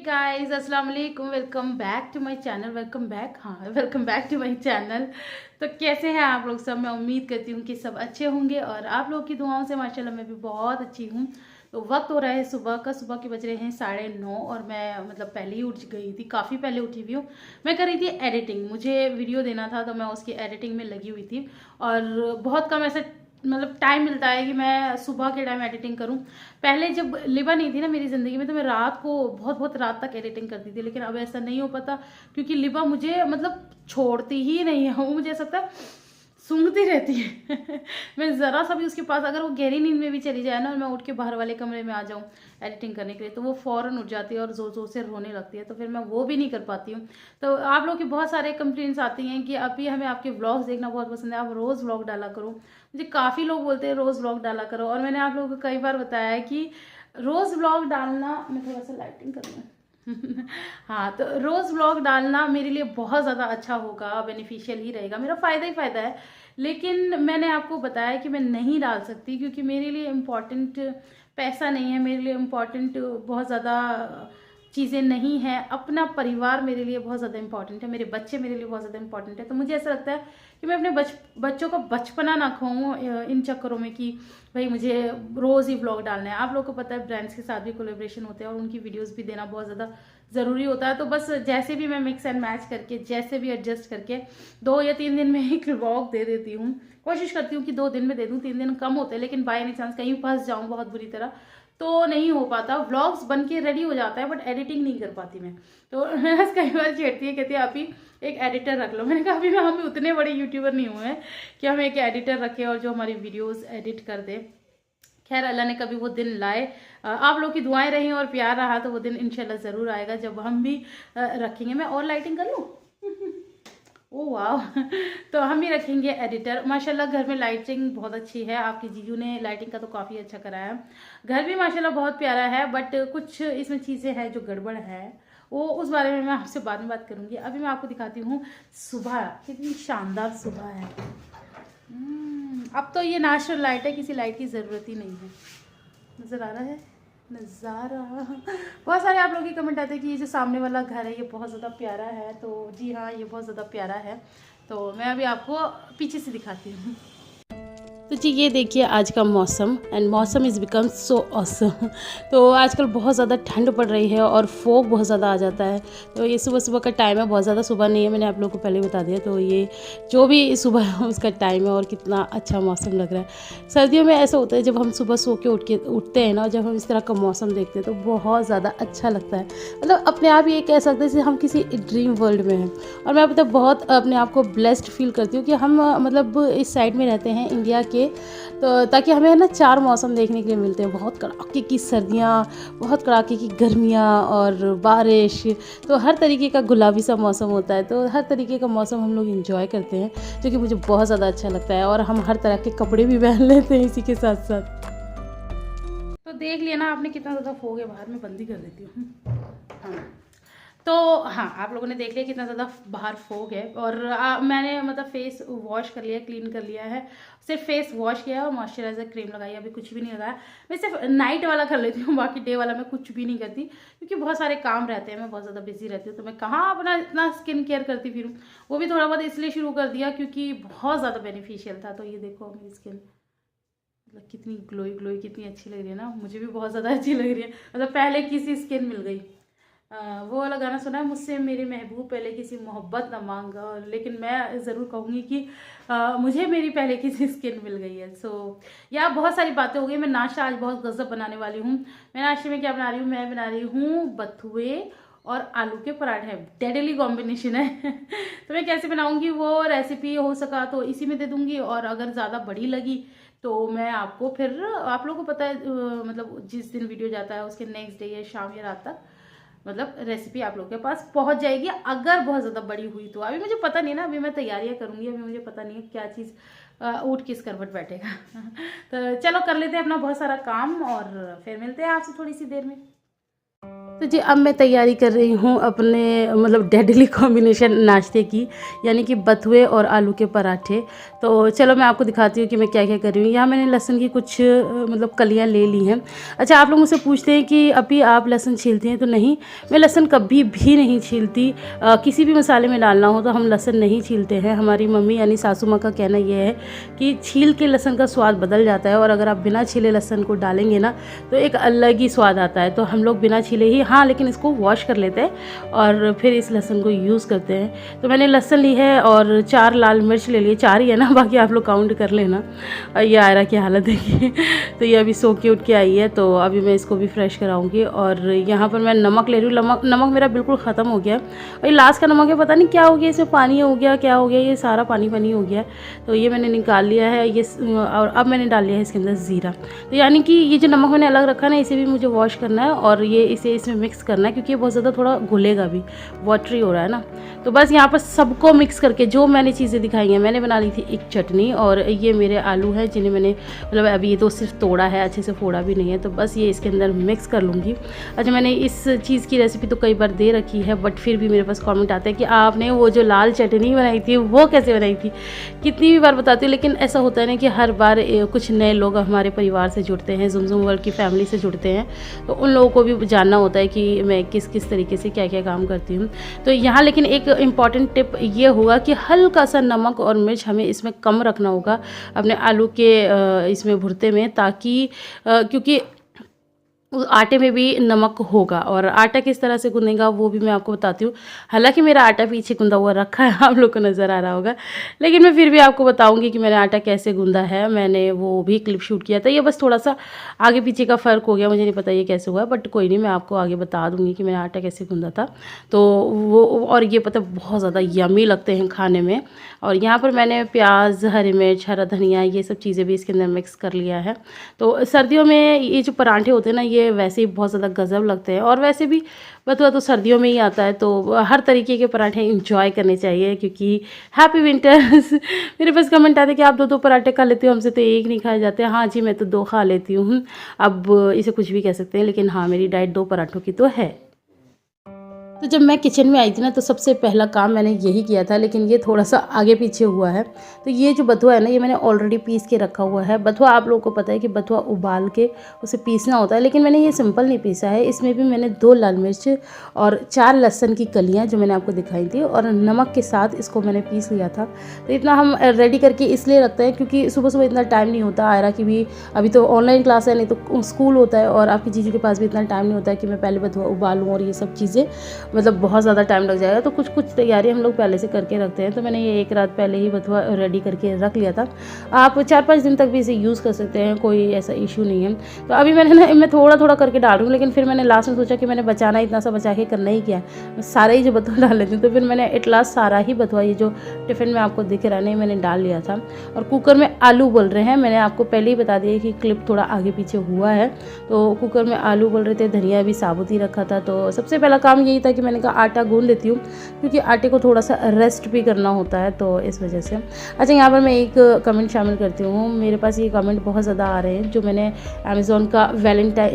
Guys अस्सलाम वालेकुम। Welcome back to my channel. Welcome back to my channel. तो कैसे हैं आप लोग सब? मैं उम्मीद करती हूँ कि सब अच्छे होंगे और आप लोग की दुआओं से माशाल्लाह मैं भी बहुत अच्छी हूँ। तो वक्त हो रहा है सुबह के बज रहे हैं 9:30 और मैं पहले ही उठ गई थी, काफ़ी पहले उठी हुई हूँ। मैं कर रही थी एडिटिंग, मुझे वीडियो देना था तो मैं उसकी एडिटिंग में लगी हुई थी और बहुत कम ऐसा टाइम मिलता है कि मैं सुबह के टाइम एडिटिंग करूं। पहले जब लिबा नहीं थी ना मेरी ज़िंदगी में तो मैं रात को बहुत रात तक एडिटिंग करती थी, लेकिन अब ऐसा नहीं हो पाता क्योंकि लिबा मुझे छोड़ती ही नहीं है। वो मुझे ऐसा लगता है सूंघती रहती है मैं ज़रा सा भी उसके पास, अगर वो गहरी नींद में भी चली जाए ना और मैं उठ के बाहर वाले कमरे में आ जाऊँ एडिटिंग करने के लिए तो वो फ़ौरन उठ जाती है और ज़ोर ज़ोर से रोने लगती है, तो फिर मैं वो भी नहीं कर पाती हूँ। तो आप लोग की बहुत सारे कंप्लेंट्स आती हैं कि अभी हमें आपके व्लॉग्स देखना बहुत पसंद है, आप रोज़ व्लॉग डाला करो। मुझे काफ़ी लोग बोलते हैं रोज़ व्लॉग डाला करो और मैंने आप लोगों को कई बार बताया है कि रोज़ व्लॉग डालना, मैं थोड़ा सा लाइटिंग करूँ हाँ, तो रोज़ व्लॉग डालना मेरे लिए बहुत ज़्यादा अच्छा होगा, बेनिफिशियल ही रहेगा, मेरा फ़ायदा ही फ़ायदा है। लेकिन मैंने आपको बताया कि मैं नहीं डाल सकती क्योंकि मेरे लिए इम्पोर्टेंट पैसा नहीं है, मेरे लिए इम्पोर्टेंट बहुत ज़्यादा चीज़ें नहीं हैं। अपना परिवार मेरे लिए बहुत ज़्यादा इंपॉर्टेंट है, मेरे बच्चे मेरे लिए बहुत ज़्यादा इंपॉर्टेंट है। तो मुझे ऐसा लगता है कि मैं अपने बच्चों का बचपना ना खोऊं इन चक्करों में कि भाई मुझे रोज़ ही व्लॉग डालना है। आप लोगों को पता है ब्रांड्स के साथ भी कोलेब्रेशन होते हैं और उनकी वीडियोस भी देना बहुत ज़्यादा ज़रूरी होता है। तो बस जैसे भी मैं मिक्स एंड मैच करके, जैसे भी एडजस्ट करके 2 या 3 दिन में एक व्लॉग दे देती हूँ। कोशिश करती हूँ कि 2 दिन में दे दूँ, 3 दिन कम होते हैं, लेकिन बाय एनी चांस कहीं फंस जाऊँ बहुत बुरी तरह तो नहीं हो पाता। व्लॉग्स बन के रेडी हो जाता है बट एडिटिंग नहीं कर पाती मैं। तो मैं कई बार छेड़ती है, कहती है आप ही एक एडिटर रख लो। मैंने कहा अभी हम भी उतने बड़े यूट्यूबर नहीं हुए हैं कि हम एक एडिटर रखें और जो हमारी वीडियोस एडिट कर दे। खैर अल्लाह ने कभी वो दिन लाए, आप लोग की दुआएं रही और प्यार रहा तो वो दिन इंशाल्लाह ज़रूर आएगा जब हम भी रखेंगे। मैं और लाइटिंग कर लूँ ओह वाह तो हम भी रखेंगे एडिटर। माशाल्लाह घर में लाइटिंग बहुत अच्छी है, आपके जीजू ने लाइटिंग का तो काफ़ी अच्छा कराया है। घर भी माशाल्लाह बहुत प्यारा है बट कुछ इसमें चीज़ें हैं जो गड़बड़ है, वो उस बारे में मैं आपसे बाद में बात करूँगी। अभी मैं आपको दिखाती हूँ सुबह, कितनी शानदार सुबह है। अब तो ये नेचुरल लाइट है, किसी लाइट की ज़रूरत ही नहीं है। नज़र आ रहा है नज़ारा बहुत सारे आप लोगों के कमेंट आते हैं कि ये जो सामने वाला घर है ये बहुत ज़्यादा प्यारा है। तो जी हाँ, ये बहुत ज़्यादा प्यारा है। तो मैं अभी आपको पीछे से दिखाती हूँ। तो जी ये देखिए आज का मौसम, एंड मौसम इज़ बिकम सो ऑसम तो आजकल बहुत ज़्यादा ठंड पड़ रही है और फॉग बहुत ज़्यादा आ जाता है। तो ये सुबह सुबह का टाइम है, बहुत ज़्यादा सुबह नहीं है, मैंने आप लोगों को पहले बता दिया। तो ये जो भी सुबह है उसका टाइम है और कितना अच्छा मौसम लग रहा है। सर्दियों में ऐसा होता है जब हम सुबह सो के उठते हैं ना, जब हम इस तरह का मौसम देखते हैं तो बहुत ज़्यादा अच्छा लगता है। अपने आप ये कह सकते हैं जैसे हम किसी ड्रीम वर्ल्ड में हैं। और मैं बहुत अपने आप को ब्लेस्ड फील करती हूँ कि हम इस साइड में रहते हैं इंडिया के, तो ताकि हमें ना 4 मौसम देखने के लिए मिलते हैं। बहुत कड़ाके की सर्दियाँ, बहुत कड़ाके की गर्मियाँ और बारिश। तो हर तरीके का गुलाबी सा मौसम होता है, तो हर तरीके का मौसम हम लोग इंजॉय करते हैं जो कि मुझे बहुत ज़्यादा अच्छा लगता है। और हम हर तरह के कपड़े भी पहन लेते हैं इसी के साथ साथ। तो देख लिया ना आपने कितना ज़्यादा फॉग है बाहर, में बंदी कर देती हूँ। हाँ तो हाँ, आप लोगों ने देख लिया कितना ज़्यादा बाहर फॉग है। और मैंने फेस वॉश कर लिया, क्लीन कर लिया है। सिर्फ फेस वॉश किया है और मॉइस्चराइजर क्रीम लगाई है, अभी कुछ भी नहीं लगाया। मैं सिर्फ नाइट वाला कर लेती हूँ, बाकी डे वाला मैं कुछ भी नहीं करती क्योंकि बहुत सारे काम रहते हैं, मैं बहुत ज़्यादा बिजी रहती हूँ। तो मैं कहाँ अपना इतना स्किन केयर करती फिरूँ। वो भी थोड़ा बहुत इसलिए शुरू कर दिया क्योंकि बहुत ज़्यादा बेनिफिशियल था। तो ये देखो मेरी स्किन कितनी ग्लोई ग्लोई, कितनी अच्छी लग रही है ना, मुझे भी बहुत ज़्यादा अच्छी लग रही है। पहले किसी स्किन मिल गई। वो वाला गाना सुना है, मुझसे मेरे महबूब पहले किसी मोहब्बत ना मांगा, लेकिन मैं ज़रूर कहूँगी कि मुझे मेरी पहले किसी स्किन मिल गई है। सो यार बहुत सारी बातें हो गई। मैं नाश्ता आज बहुत गज़ब बनाने वाली हूँ। मैं नाश्ते में क्या बना रही हूँ, मैं बना रही हूँ बथुए और आलू के पराठे। डेडली कॉम्बिनेशन है तो मैं कैसे बनाऊँगी वो रेसिपी हो सका तो इसी में दे दूँगी, और अगर ज़्यादा बड़ी लगी तो मैं आपको फिर, आप लोगों को पता है जिस दिन वीडियो जाता है उसके नेक्स्ट डे या शाम या रात तक रेसिपी आप लोगों के पास पहुंच जाएगी। अगर बहुत ज़्यादा बड़ी हुई तो अभी मुझे पता नहीं ना, अभी मैं तैयारियां करूंगी, अभी मुझे पता नहीं है क्या चीज़ ऊँट किस करवट बैठेगा तो चलो कर लेते हैं अपना बहुत सारा काम और फिर मिलते हैं आपसे थोड़ी सी देर में। तो जी अब मैं तैयारी कर रही हूँ अपने मतलब डेडली कॉम्बिनेशन नाश्ते की, यानी कि बथुए और आलू के पराठे। तो चलो मैं आपको दिखाती हूँ कि मैं क्या क्या कर रही हूँ। यहाँ मैंने लहसुन की कुछ मतलब कलियाँ ले ली हैं। अच्छा, आप लोग मुझसे पूछते हैं कि अभी आप लहसुन छीलती हैं, तो नहीं, मैं लहसुन कभी भी नहीं छीलती। किसी भी मसाले में डालना हो तो हम लहसुन नहीं छीलते हैं। हमारी मम्मी यानी सासू माँ का कहना यह है कि छील के लहसुन का स्वाद बदल जाता है, और अगर आप बिना छीले लहसुन को डालेंगे ना तो एक अलग ही स्वाद आता है। तो हम लोग बिना छीले ही, हाँ, लेकिन इसको वॉश कर लेते हैं और फिर इस लहसुन को यूज़ करते हैं। तो मैंने लहसुन ली है और 4 लाल मिर्च ले लिए, 4 ही है ना, बाकी आप लोग काउंट कर लेना। और ये आयरा की हालत देखिए, तो ये अभी सो के उठ के आई है, तो अभी मैं इसको भी फ्रेश कराऊंगी। और यहाँ पर मैं नमक ले रही हूँ। नमक मेरा बिल्कुल ख़त्म हो गया, और ये लास्ट का नमक है, पता नहीं क्या हो गया, इसमें पानी हो गया, क्या हो गया, ये सारा पानी पानी हो गया। तो ये मैंने निकाल लिया है ये, और अब मैंने डाल लिया है इसके अंदर ज़ीरा। तो यानी कि ये जो नमक मैंने अलग रखा है ना, इसे भी मुझे वॉश करना है और ये इसे इसमें मिक्स करना है, क्योंकि ये बहुत ज़्यादा थोड़ा घुलेगा भी, वाटरी हो रहा है ना। तो बस यहाँ पर सबको मिक्स करके जो मैंने चीज़ें दिखाई हैं, मैंने बना ली थी एक चटनी, और ये मेरे आलू हैं जिन्हें मैंने मतलब अभी ये तो सिर्फ तोड़ा है, अच्छे से फोड़ा भी नहीं है, तो बस ये इसके अंदर मिक्स कर लूँगी। अच्छा, मैंने इस चीज़ की रेसिपी तो कई बार दे रखी है, बट फिर भी मेरे पास कमेंट आते हैं कि आपने वो जो लाल चटनी बनाई थी वो कैसे बनाई थी। कितनी भी बार बताती हूँ, लेकिन ऐसा होता है ना कि हर बार कुछ नए लोग हमारे परिवार से जुड़ते हैं, ज़ुमज़ुम वर्ल्ड की फैमिली से जुड़ते हैं, तो उन लोगों को भी जानना होता है कि मैं किस किस तरीके से क्या क्या काम करती हूँ। तो यहाँ लेकिन एक इम्पॉर्टेंट टिप ये होगा कि हल्का सा नमक और मिर्च हमें इसमें कम रखना होगा अपने आलू के इसमें भुर्ते में, ताकि क्योंकि आटे में भी नमक होगा। और आटा किस तरह से गूंदेगा वो भी मैं आपको बताती हूँ। हालांकि मेरा आटा पीछे गूंदा हुआ रखा है, आप लोग को नज़र आ रहा होगा, लेकिन मैं फिर भी आपको बताऊंगी कि मैंने आटा कैसे गूंदा है। मैंने वो भी क्लिप शूट किया था, ये बस थोड़ा सा आगे पीछे का फ़र्क हो गया, मुझे नहीं पता ये कैसे हुआ, बट कोई नहीं, मैं आपको आगे बता दूँगी कि मैंने आटा कैसे गूंदा था। तो वो, और ये पता बहुत ज़्यादा यमी लगते हैं खाने में। और यहाँ पर मैंने प्याज, हरी मिर्च, हरा धनिया, ये सब चीज़ें भी इसके अंदर मिक्स कर लिया है। तो सर्दियों में ये जो पराठे होते हैं ना, ये वैसे ही बहुत ज़्यादा गजब लगते हैं, और वैसे भी बथुआ तो सर्दियों में ही आता है, तो हर तरीके के पराठे इंजॉय करने चाहिए, क्योंकि हैप्पी विंटर्स। मेरे पास कमेंट आते कि आप 2-2 पराठे खा लेते हो, हमसे तो एक नहीं खाए जाते। हाँ जी, मैं तो 2 खा लेती हूँ। अब इसे कुछ भी कह सकते हैं, लेकिन हाँ, मेरी डाइट 2 पराठों की तो है। तो जब मैं किचन में आई थी ना, तो सबसे पहला काम मैंने यही किया था, लेकिन ये थोड़ा सा आगे पीछे हुआ है। तो ये जो बथुआ है ना, ये मैंने ऑलरेडी पीस के रखा हुआ है। बथुआ आप लोगों को पता है कि बथुआ उबाल के उसे पीसना होता है, लेकिन मैंने ये सिंपल नहीं पीसा है। इसमें भी मैंने 2 लाल मिर्च और 4 लहसुन की कलियाँ जो मैंने आपको दिखाई थी, और नमक के साथ इसको मैंने पीस लिया था। तो इतना हम रेडी करके इसलिए रखते हैं क्योंकि सुबह सुबह इतना टाइम नहीं होता। आयरा की भी अभी तो ऑनलाइन क्लास है, नहीं तो स्कूल होता है, और आपकी जीजू के पास भी इतना टाइम नहीं होता है कि मैं पहले बथुआ उबालूँ और ये सब चीज़ें, मतलब बहुत ज़्यादा टाइम लग जाएगा। तो कुछ कुछ तैयारी हम लोग पहले से करके रखते हैं। तो मैंने ये 1 रात पहले ही बथुआ रेडी करके रख लिया था। आप 4-5 दिन तक भी इसे यूज़ कर सकते हैं, कोई ऐसा इशू नहीं है। तो अभी मैं थोड़ा थोड़ा करके डाल रही हूँ, लेकिन फिर मैंने लास्ट में सोचा कि मैंने बचाना इतना सा बचा के करना ही क्या, सारा ही जो बथुआ डाल लेती हूँ। तो फिर मैंने एट लास्ट सारा ही बथुआ, ये जो टिफ़िन में आपको दिख रहा है, नहीं, मैंने डाल लिया था। और कुकर में आलू बोल रहे हैं, मैंने आपको पहले ही बता दिया कि क्लिप थोड़ा आगे पीछे हुआ है। तो कुकर में आलू बोल रहे थे, धनिया भी साबुत ही रखा था। तो सबसे पहला काम यही था कि मैंने कहा आटा गूंद लेती हूँ, क्योंकि आटे को थोड़ा सा रेस्ट भी करना होता है, तो इस वजह से। अच्छा, यहाँ पर मैं एक कमेंट शामिल करती हूँ। मेरे पास ये कमेंट बहुत ज़्यादा आ रहे हैं, जो मैंने अमेज़ॉन का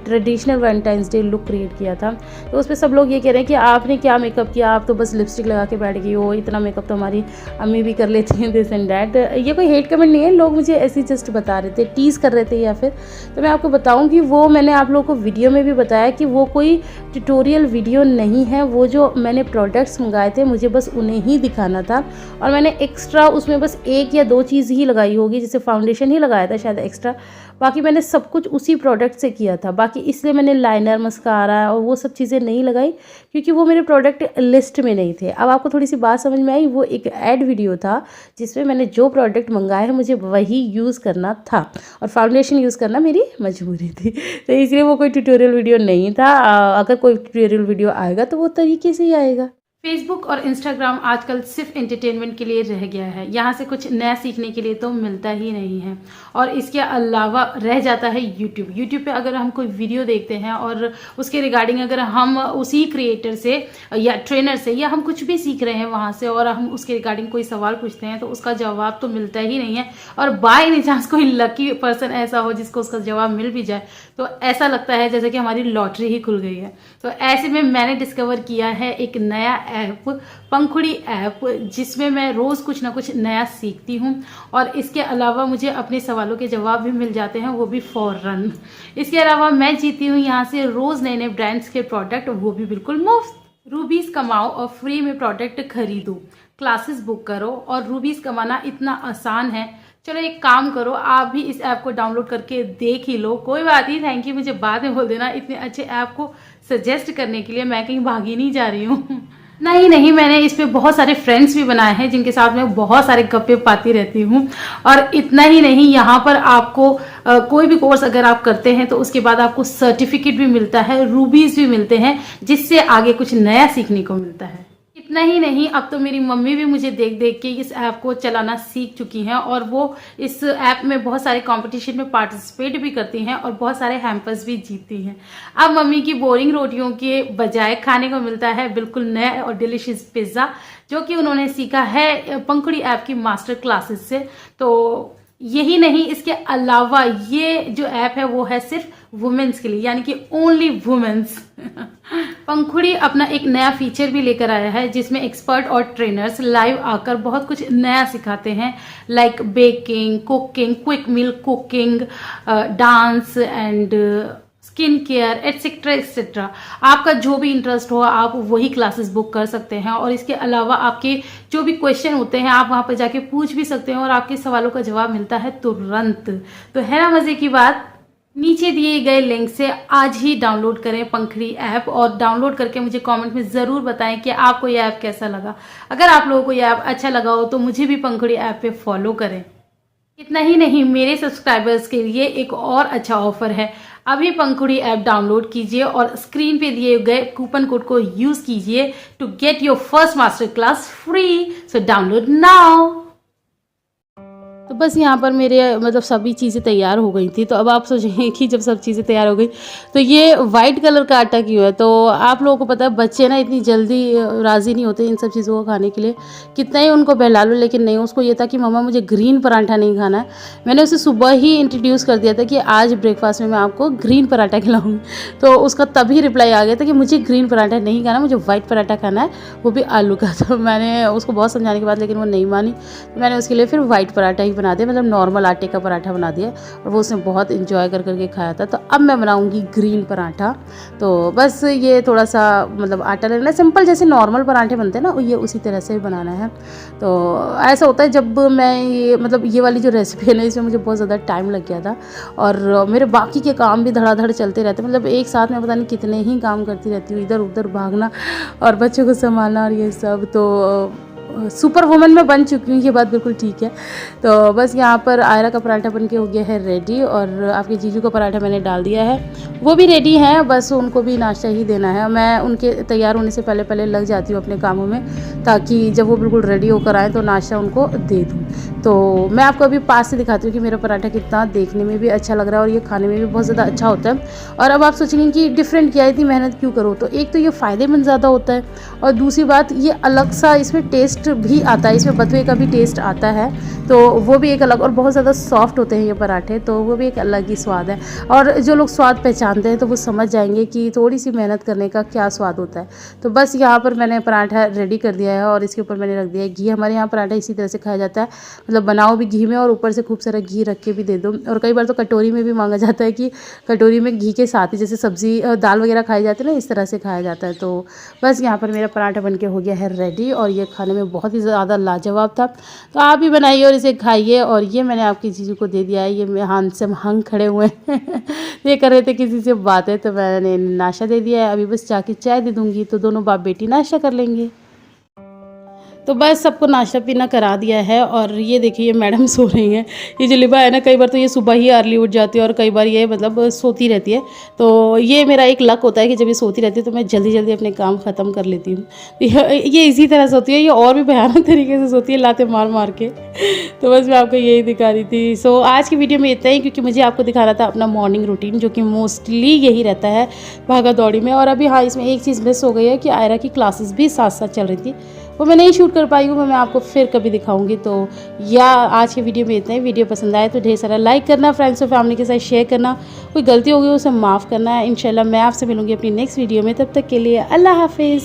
traditional Valentine's day look create किया था, तो उस पर सब लोग ये कह रहे हैं कि आपने क्या मेकअप किया, आप तो बस लिपस्टिक लगा के बैठ गई हो, इतना मेकअप तो हमारी अम्मी भी कर लेती हैं, दिस एंड डैट। ये कोई हेट कमेंट नहीं है, लोग मुझे ऐसे जस्ट बता रहे थे, टीज़ कर रहे थे या फिर। तो मैं आपको बताऊँ कि वो मैंने आप लोगों को वीडियो में भी बताया कि वो कोई ट्यूटोरियल वीडियो नहीं है। वो जो मैंने प्रोडक्ट्स मंगाए थे, मुझे बस उन्हें ही दिखाना था, और मैंने एक्स्ट्रा उसमें बस 1 या 2 चीज़ ही लगाई होगी, जैसे फाउंडेशन ही लगाया था शायद एक्स्ट्रा, बाकी मैंने सब कुछ उसी प्रोडक्ट से किया था। बाकी इसलिए मैंने लाइनर, मस्कारा और वो सब चीज़ें नहीं लगाई, क्योंकि वो मेरे प्रोडक्ट लिस्ट में नहीं थे। अब आपको थोड़ी सी बात समझ में आई, वो एक ऐड वीडियो था जिसमें मैंने जो प्रोडक्ट मंगाए हैं मुझे वही यूज़ करना था, और फाउंडेशन यूज़ करना मेरी मजबूरी थी। तो इसलिए वो कोई ट्यूटोरियल वीडियो नहीं था। अगर कोई ट्यूटोरियल वीडियो आएगा तो वो तरीके से ही आएगा। फेसबुक और इंस्टाग्राम आजकल सिर्फ एंटरटेनमेंट के लिए रह गया है। यहाँ से कुछ नया सीखने के लिए तो मिलता ही नहीं है। और इसके अलावा रह जाता है यूट्यूब। यूट्यूब पे अगर हम कोई वीडियो देखते हैं और उसके रिगार्डिंग अगर हम उसी क्रिएटर से या ट्रेनर से या हम कुछ भी सीख रहे हैं वहाँ से और हम उसके रिगार्डिंग कोई सवाल पूछते हैं तो उसका जवाब तो मिलता ही नहीं है। और बाय एनी चांस कोई लकी पर्सन ऐसा हो जिसको उसका जवाब मिल भी जाए तो ऐसा लगता है जैसे कि हमारी लॉटरी ही खुल गई है। तो ऐसे में मैंने डिस्कवर किया है एक नया ऐप, पंखुड़ी ऐप, जिसमें मैं रोज़ कुछ ना कुछ नया सीखती हूँ और इसके अलावा मुझे अपने सवालों के जवाब भी मिल जाते हैं, वो भी फौरन। इसके अलावा मैं जीती हूँ यहाँ से रोज़ नए नए ब्रांड्स के प्रोडक्ट, वो भी बिल्कुल मुफ्त। रूबीज़ कमाओ और फ्री में प्रोडक्ट खरीदो, क्लासेस बुक करो और रूबीज़ कमाना इतना आसान है। चलो एक काम करो, आप भी इस ऐप को डाउनलोड करके देख ही लो। कोई बात नहीं, थैंक यू मुझे बाद में बोल देना इतने अच्छे ऐप को सजेस्ट करने के लिए। मैं कहीं भागी नहीं जा रही हूँ। नहीं, मैंने इस पे बहुत सारे फ्रेंड्स भी बनाए हैं जिनके साथ मैं बहुत सारे गप्पे पाती रहती हूँ। और इतना ही नहीं, यहाँ पर आपको कोई भी कोर्स अगर आप करते हैं तो उसके बाद आपको सर्टिफिकेट भी मिलता है, रूबीज भी मिलते हैं, जिससे आगे कुछ नया सीखने को मिलता है। इतना ही नहीं, अब तो मेरी मम्मी भी मुझे देख देख के इस ऐप को चलाना सीख चुकी हैं और वो इस ऐप में बहुत सारे कंपटीशन में पार्टिसिपेट भी करती हैं और बहुत सारे हैम्पर्स भी जीतती हैं। अब मम्मी की बोरिंग रोटियों के बजाय खाने को मिलता है बिल्कुल नया और डिलीशियस पिज़्ज़ा, जो कि उन्होंने सीखा है पंखुड़ी ऐप की मास्टर क्लासेस से। तो यही नहीं, इसके अलावा ये जो ऐप है वो है सिर्फ वुमेन्स के लिए, यानी कि ओनली वुमेन्स। पंखुड़ी अपना एक नया फीचर भी लेकर आया है जिसमें एक्सपर्ट और ट्रेनर्स लाइव आकर बहुत कुछ नया सिखाते हैं, like baking, cooking, quick meal cooking, dance and skin care etcetera etcetera. आपका जो भी इंटरेस्ट हो आप वही क्लासेस बुक कर सकते हैं और इसके अलावा आपके जो भी क्वेश्चन होते हैं आप वहाँ पर जाके पूछ भी सकते हैं और आपके सवालों का जवाब मिलता है तुरंत। तो है ना मज़े की बात। नीचे दिए गए लिंक से आज ही डाउनलोड करें पंखुड़ी ऐप और डाउनलोड करके मुझे कमेंट में ज़रूर बताएं कि आपको यह ऐप कैसा लगा। अगर आप लोगों को यह ऐप अच्छा लगा हो तो मुझे भी पंखुड़ी ऐप पे फॉलो करें। इतना ही नहीं, मेरे सब्सक्राइबर्स के लिए एक और अच्छा ऑफर है। अभी पंखुड़ी ऐप डाउनलोड कीजिए और स्क्रीन पे दिए गए कूपन कोड को यूज़ कीजिए to get your first master class free. So download now. तो बस यहाँ पर मेरे मतलब सभी चीज़ें तैयार हो गई थी। तो अब आप सोचेंगे कि जब सब चीज़ें तैयार हो गई तो ये वाइट कलर का आटा क्यों है। तो आप लोगों को पता है बच्चे ना इतनी जल्दी राज़ी नहीं होते इन सब चीज़ों को खाने के लिए, कितना ही उनको बहला लो, लेकिन नहीं, उसको ये था कि मम्मा मुझे ग्रीन पराठा नहीं खाना है। मैंने उसे सुबह ही इंट्रोड्यूस कर दिया था कि आज ब्रेकफास्ट में मैं आपको ग्रीन पराठा खिलाऊंगी। तो उसका तभी रिप्लाई आ गया था कि मुझे ग्रीन पराठा नहीं खाना, मुझे वाइट पराठा खाना है, वो भी आलू का। तो मैंने उसको बहुत समझाने के बाद लेकिन वो नहीं मानी, तो मैंने उसके लिए फिर वाइट पराठा ही बना दिया, मतलब नॉर्मल आटे का पराठा बना दिया और वो उसने बहुत इंजॉय कर करके खाया था। तो अब मैं बनाऊंगी ग्रीन पराठा। तो बस ये थोड़ा सा मतलब आटा लेना, सिंपल जैसे नॉर्मल पराठे बनते हैं ना, ये उसी तरह से बनाना है। तो ऐसा होता है जब मैं ये मतलब ये वाली जो रेसिपी है ना इसमें मुझे बहुत ज़्यादा टाइम लग गया था और मेरे बाकी के काम भी धड़ाधड़ चलते रहते, मतलब एक साथ में पता नहीं कितने ही काम करती रहती हूँ, इधर उधर भागना और बच्चों को संभालना और ये सब। तो सुपर वुमन में बन चुकी हूँ, ये बात बिल्कुल ठीक है। तो बस यहाँ पर आयरा का पराठा बन के हो गया है रेडी और आपके जीजू का पराठा मैंने डाल दिया है, वो भी रेडी है, बस उनको भी नाश्ता ही देना है। मैं उनके तैयार होने से पहले पहले लग जाती हूँ अपने कामों में, ताकि जब वो बिल्कुल रेडी होकर आए तो नाश्ता उनको दे दूँ। तो मैं आपको अभी पास से दिखाती हूँ कि मेरा पराठा कितना देखने में भी अच्छा लग रहा है और ये खाने में भी बहुत ज़्यादा अच्छा होता है। और अब आप सोचेंगे कि डिफरेंट क्या है, इतनी मेहनत क्यों करो, तो एक तो ये फ़ायदेमंद ज़्यादा होता है और दूसरी बात ये अलग सा इसमें टेस्ट भी आता है, इसमें बथुए का भी टेस्ट आता है, तो वो भी एक अलग, और बहुत ज़्यादा सॉफ्ट होते हैं ये पराठे, तो वो भी एक अलग ही स्वाद है। और जो लोग स्वाद पहचानते हैं तो वो समझ जाएंगे कि थोड़ी सी मेहनत करने का क्या स्वाद होता है। तो बस यहाँ पर मैंने पराठा रेडी कर दिया है और इसके ऊपर मैंने रख दिया है घी। हमारे यहाँ पराठा इसी तरह से खाया जाता है, मतलब बनाओ भी घी में और ऊपर से खूब सारा घी रख के भी दे दो। और कई बार तो कटोरी में भी मांगा जाता है कि कटोरी में घी के साथ ही जैसे सब्ज़ी दाल वगैरह खाई जाती है ना, इस तरह से खाया जाता है। तो बस यहाँ पर मेरा पराठा बन के हो गया है रेडी और ये खाने में बहुत ही ज़्यादा लाजवाब था। तो आप भी बनाइए और इसे खाइए। और ये मैंने आपकी चीज़ों को दे दिया है, ये मैं हाथ से हंग खड़े हुए हैं ये कर रहे थे किसी से बातें, तो मैंने नाश्ता दे दिया है। अभी बस जाके चाय दे दूँगी तो दोनों बाप बेटी नाश्ता कर लेंगे। तो बस सबको नाश्ता पीना करा दिया है। और ये देखिए ये मैडम सो रही हैं। ये जो लिबा है ना, कई बार तो ये सुबह ही अर्ली उठ जाती है और कई बार ये मतलब सोती रहती है। तो ये मेरा एक लक होता है कि जब ये सोती रहती है तो मैं जल्दी जल्दी अपने काम ख़त्म कर लेती हूँ। ये इसी तरह सोती है, ये और भी भयानक तरीके से सोती है, लाते मार मार के। तो बस मैं आपको यही दिखा रही थी। सो आज की वीडियो में इतना ही, क्योंकि मुझे आपको दिखाना था अपना मॉर्निंग रूटीन, जो कि मोस्टली यही रहता है भागा दौड़ी में। और अभी हाँ, इसमें एक चीज़ मिस हो गई है कि आयरा की क्लासेस भी साथ साथ चल रही थी, वो मैं नहीं शूट कर पाई हूँ। मैं आपको फिर कभी दिखाऊंगी। तो या आज की वीडियो में इतना ही। वीडियो पसंद आए तो ढेर सारा लाइक करना, फ्रेंड्स और फैमिली के साथ शेयर करना, कोई गलती होगी उसे माफ़ करना है। इंशाल्लाह मैं आपसे मिलूंगी अपनी नेक्स्ट वीडियो में। तब तक के लिए अल्लाह हाफिज़।